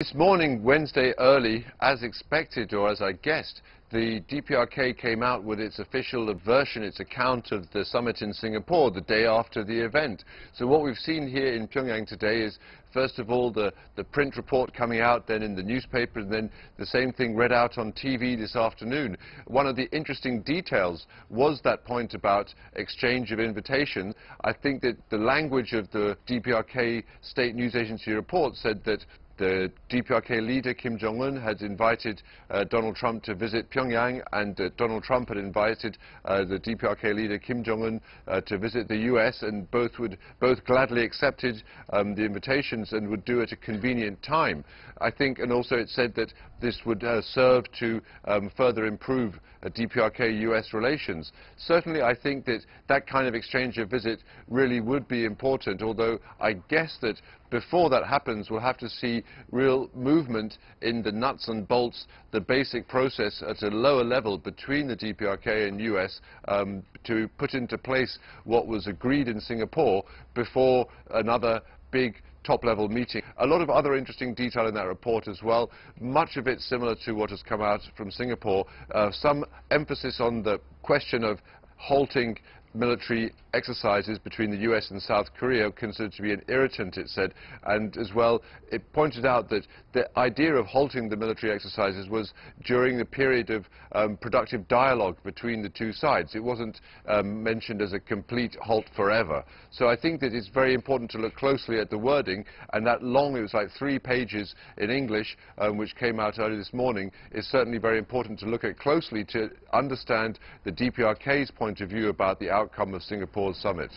This morning, Wednesday early, as expected or as I guessed, the DPRK came out with its official version, its account of the summit in Singapore the day after the event. So what we've seen here in Pyongyang today is, first of all, the print report coming out, then in the newspaper, and then the same thing read out on TV this afternoon. One of the interesting details was that point about exchange of invitation. I think that the language of the DPRK state news agency report said that the DPRK leader, Kim Jong-un, had invited Donald Trump to visit Pyongyang, and Donald Trump had invited the DPRK leader, Kim Jong-un, to visit the US, and both gladly accepted the invitations and would do it at a convenient time. I think, and also it said that this would serve to further improve DPRK-US relations. Certainly, I think that that kind of exchange of visit really would be important, although I guess that before that happens, we'll have to see real movement in the nuts and bolts, the basic process at a lower level between the DPRK and US to put into place what was agreed in Singapore before another big top-level meeting. A lot of other interesting detail in that report as well, much of it similar to what has come out from Singapore. Some emphasis on the question of halting military exercises between the US and South Korea, considered to be an irritant, it said, and as well it pointed out that the idea of halting the military exercises was during the period of productive dialogue between the two sides. It wasn't mentioned as a complete halt forever. So I think that it's very important to look closely at the wording, and that long, it was like 3 pages in English, which came out early this morning, is certainly very important to look at closely to understand the DPRK's point of view about the outcome of Singapore's summit.